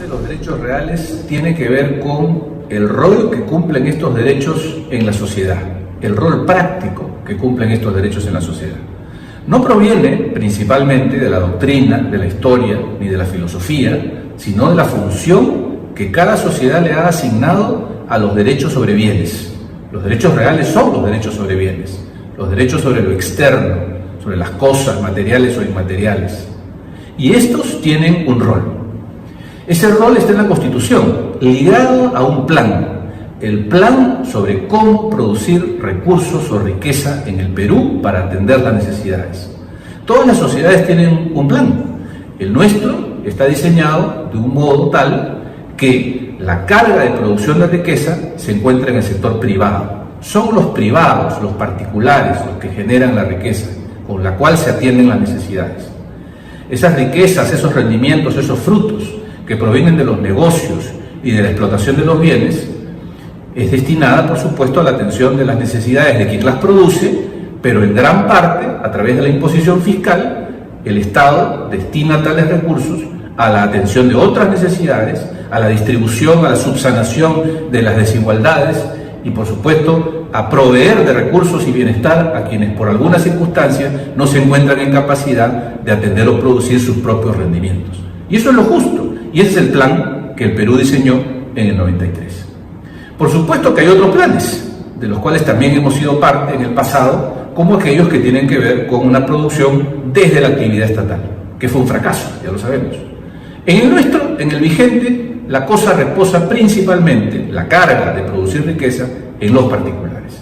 Los derechos reales tiene que ver con el rol que cumplen estos derechos en la sociedad, el rol práctico que cumplen estos derechos en la sociedad. No proviene principalmente de la doctrina, de la historia, ni de la filosofía, sino de la función que cada sociedad le ha asignado a los derechos sobre bienes. Los derechos reales son los derechos sobre bienes, los derechos sobre lo externo, sobre las cosas materiales o inmateriales. Y estos tienen un rol. Ese rol está en la Constitución, ligado a un plan, el plan sobre cómo producir recursos o riqueza en el Perú para atender las necesidades. Todas las sociedades tienen un plan. El nuestro está diseñado de un modo tal que la carga de producción de riqueza se encuentra en el sector privado. Son los privados, los particulares, los que generan la riqueza, con la cual se atienden las necesidades. Esas riquezas, esos rendimientos, esos frutos que provienen de los negocios y de la explotación de los bienes, es destinada, por supuesto, a la atención de las necesidades de quien las produce, pero en gran parte, a través de la imposición fiscal, el Estado destina tales recursos a la atención de otras necesidades, a la distribución, a la subsanación de las desigualdades y, por supuesto, a proveer de recursos y bienestar a quienes por alguna circunstancia no se encuentran en capacidad de atender o producir sus propios rendimientos. Y eso es lo justo, y ese es el plan que el Perú diseñó en el 93. Por supuesto que hay otros planes, de los cuales también hemos sido parte en el pasado, como aquellos que tienen que ver con una producción desde la actividad estatal, que fue un fracaso, ya lo sabemos. En el nuestro, en el vigente, la cosa reposa principalmente, la carga de producir riqueza, en los particulares.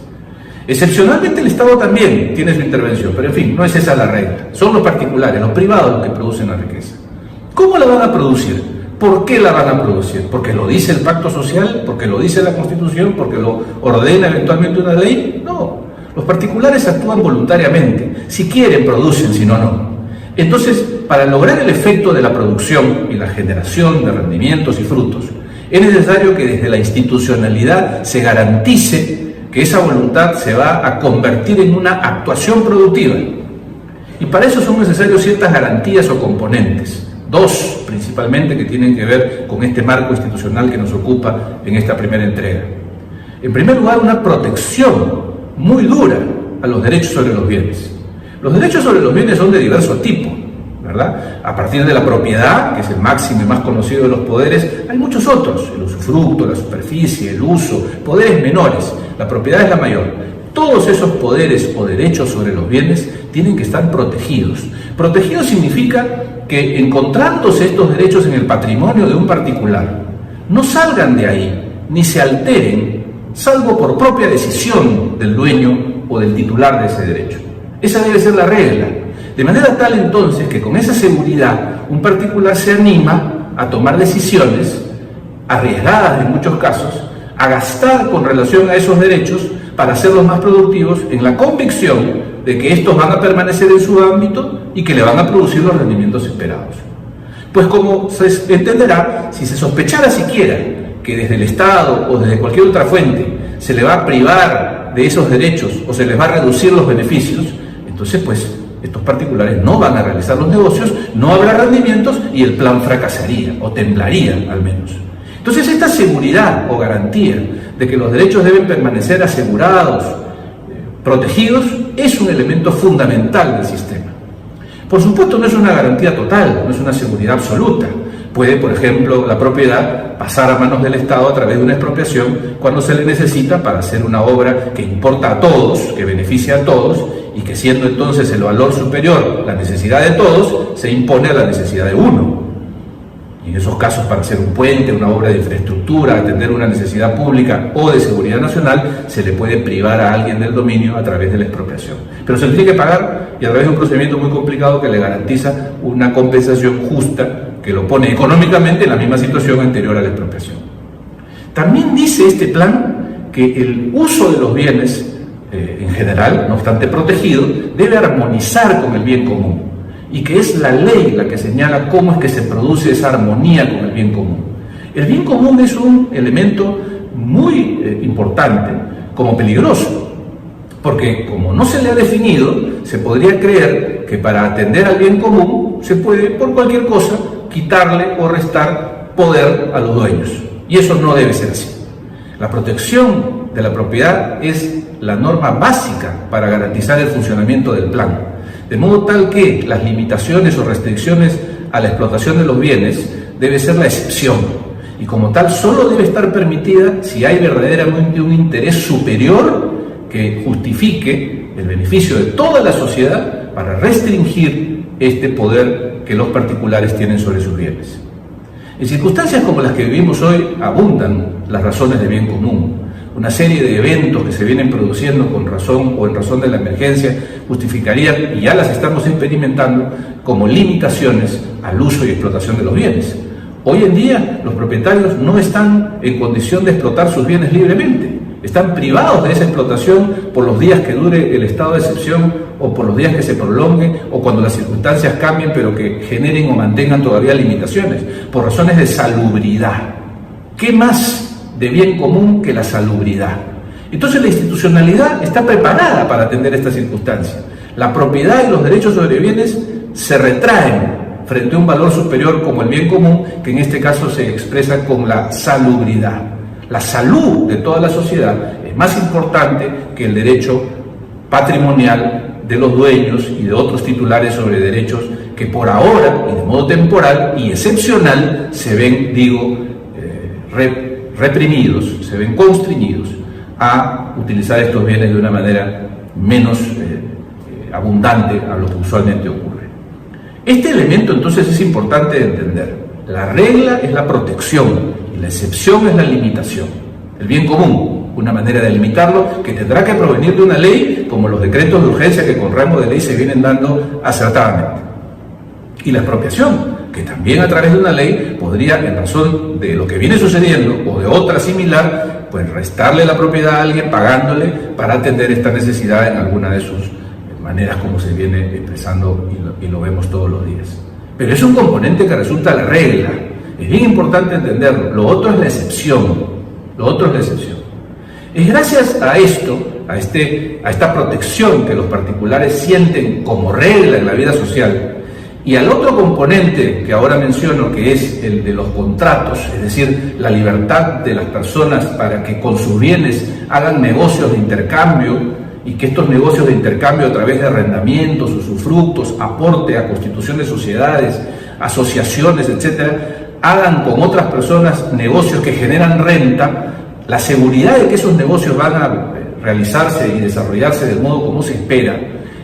Excepcionalmente el Estado también tiene su intervención, pero en fin, no es esa la regla. Son los particulares, los privados los que producen la riqueza. ¿Cómo la van a producir? ¿Por qué la van a producir? ¿Porque lo dice el pacto social? ¿Porque lo dice la Constitución? ¿Porque lo ordena eventualmente una ley? No. Los particulares actúan voluntariamente. Si quieren, producen, si no, no. Entonces, para lograr el efecto de la producción y la generación de rendimientos y frutos, es necesario que desde la institucionalidad se garantice que esa voluntad se va a convertir en una actuación productiva. Y para eso son necesarias ciertas garantías o componentes. Dos, principalmente, que tienen que ver con este marco institucional que nos ocupa en esta primera entrega. En primer lugar, una protección muy dura a los derechos sobre los bienes. Los derechos sobre los bienes son de diverso tipo, ¿verdad? A partir de la propiedad, que es el máximo y más conocido de los poderes, hay muchos otros: el usufructo, la superficie, el uso, poderes menores. La propiedad es la mayor. Todos esos poderes o derechos sobre los bienes tienen que estar protegidos. Protegidos significa que, encontrándose estos derechos en el patrimonio de un particular, no salgan de ahí, ni se alteren, salvo por propia decisión del dueño o del titular de ese derecho. Esa debe ser la regla. De manera tal, entonces, que con esa seguridad un particular se anima a tomar decisiones arriesgadas en muchos casos, a gastar con relación a esos derechos para hacerlos más productivos, en la convicción de que estos van a permanecer en su ámbito y que le van a producir los rendimientos esperados. Pues, como se entenderá, si se sospechara siquiera que desde el Estado o desde cualquier otra fuente se le va a privar de esos derechos o se les va a reducir los beneficios, entonces pues estos particulares no van a realizar los negocios, no habrá rendimientos y el plan fracasaría o temblaría al menos. Entonces, esta seguridad o garantía de que los derechos deben permanecer asegurados, protegidos, es un elemento fundamental del sistema. Por supuesto, no es una garantía total, no es una seguridad absoluta. Puede, por ejemplo, la propiedad pasar a manos del Estado a través de una expropiación cuando se le necesita para hacer una obra que importa a todos, que beneficia a todos, y que, siendo entonces el valor superior la necesidad de todos, se impone a la necesidad de uno. Y en esos casos, para hacer un puente, una obra de infraestructura, atender una necesidad pública o de seguridad nacional, se le puede privar a alguien del dominio a través de la expropiación. Pero se le tiene que pagar, y a través de un procedimiento muy complicado que le garantiza una compensación justa que lo pone económicamente en la misma situación anterior a la expropiación. También dice este plan que el uso de los bienes, en general, no obstante protegido, debe armonizar con el bien común, y que es la ley la que señala cómo es que se produce esa armonía con el bien común. El bien común es un elemento muy importante, como peligroso, porque como no se le ha definido, se podría creer que para atender al bien común se puede, por cualquier cosa, quitarle o restar poder a los dueños. Y eso no debe ser así. La protección de la propiedad es la norma básica para garantizar el funcionamiento del plan, de modo tal que las limitaciones o restricciones a la explotación de los bienes debe ser la excepción, y como tal solo debe estar permitida si hay verdaderamente un interés superior que justifique el beneficio de toda la sociedad para restringir este poder que los particulares tienen sobre sus bienes. En circunstancias como las que vivimos hoy abundan las razones de bien común. Una serie de eventos que se vienen produciendo con razón o en razón de la emergencia justificarían, y ya las estamos experimentando, como limitaciones al uso y explotación de los bienes. Hoy en día los propietarios no están en condición de explotar sus bienes libremente. Están privados de esa explotación por los días que dure el estado de excepción o por los días que se prolongue o cuando las circunstancias cambien pero que generen o mantengan todavía limitaciones, por razones de salubridad. ¿Qué más de bien común que la salubridad? Entonces la institucionalidad está preparada para atender esta circunstancia. La propiedad y los derechos sobre bienes se retraen frente a un valor superior como el bien común, que en este caso se expresa con la salubridad. La salud de toda la sociedad es más importante que el derecho patrimonial de los dueños y de otros titulares sobre derechos que por ahora y de modo temporal y excepcional se ven, reprimidos, se ven constreñidos a utilizar estos bienes de una manera menos abundante a lo que usualmente ocurre. Este elemento entonces es importante de entender. La regla es la protección y la excepción es la limitación. El bien común, una manera de limitarlo que tendrá que provenir de una ley, como los decretos de urgencia que con rango de ley se vienen dando acertadamente. Y la expropiación, que también a través de una ley podría, en razón de lo que viene sucediendo o de otra similar, pues restarle la propiedad a alguien pagándole para atender esta necesidad en alguna de sus maneras como se viene expresando y lo vemos todos los días. Pero es un componente que resulta la regla. Es bien importante entenderlo. Lo otro es la excepción. Es gracias a esto, a esta protección que los particulares sienten como regla en la vida social, y al otro componente que ahora menciono, que es el de los contratos, es decir, la libertad de las personas para que con sus bienes hagan negocios de intercambio, y que estos negocios de intercambio a través de arrendamientos, usufructos, aporte a constitución de sociedades, asociaciones, etcétera, hagan con otras personas negocios que generan renta, la seguridad de que esos negocios van a realizarse y desarrollarse del modo como se espera,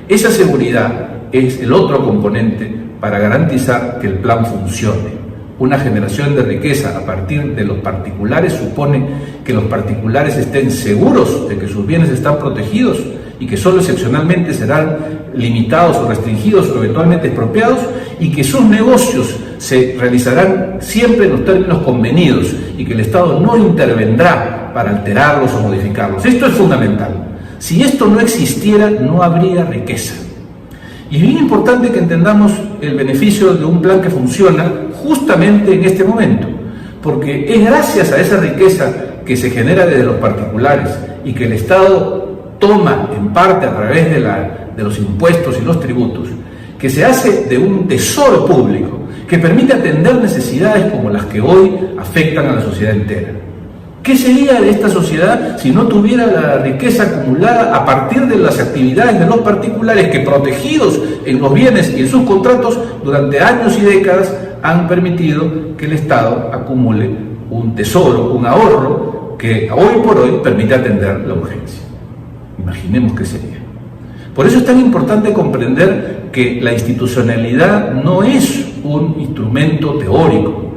esa seguridad es el otro componente para garantizar que el plan funcione. Una generación de riqueza a partir de los particulares supone que los particulares estén seguros de que sus bienes están protegidos y que solo excepcionalmente serán limitados o restringidos o eventualmente expropiados, y que sus negocios se realizarán siempre en los términos convenidos y que el Estado no intervendrá para alterarlos o modificarlos. Esto es fundamental. Si esto no existiera, no habría riqueza. Y es bien importante que entendamos el beneficio de un plan que funciona justamente en este momento, porque es gracias a esa riqueza que se genera desde los particulares y que el Estado toma en parte a través de los impuestos y los tributos, que se hace de un tesoro público que permite atender necesidades como las que hoy afectan a la sociedad entera. ¿Qué sería de esta sociedad si no tuviera la riqueza acumulada a partir de las actividades de los particulares que, protegidos en los bienes y en sus contratos durante años y décadas, han permitido que el Estado acumule un tesoro, un ahorro que hoy por hoy permite atender la urgencia? Imaginemos qué sería. Por eso es tan importante comprender que la institucionalidad no es un instrumento teórico,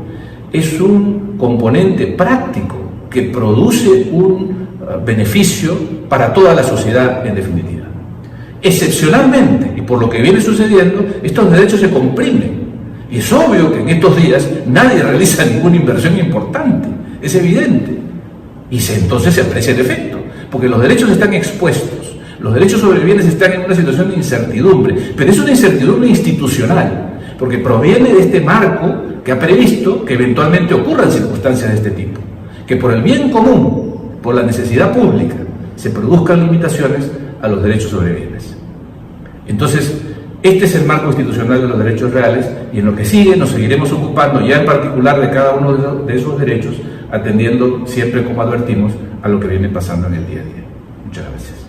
es un componente práctico que produce un beneficio para toda la sociedad en definitiva. Excepcionalmente, y por lo que viene sucediendo, estos derechos se comprimen. Y es obvio que en estos días nadie realiza ninguna inversión importante, es evidente. Y entonces se aprecia el efecto, porque los derechos están expuestos, los derechos sobre bienes están en una situación de incertidumbre, pero es una incertidumbre institucional, porque proviene de este marco que ha previsto que eventualmente ocurran circunstancias de este tipo, que por el bien común, por la necesidad pública, se produzcan limitaciones a los derechos sobre bienes. Entonces, Este es el marco institucional de los derechos reales y en lo que sigue nos seguiremos ocupando ya en particular de cada uno de esos derechos, atendiendo siempre, como advertimos, a lo que viene pasando en el día a día. Muchas gracias.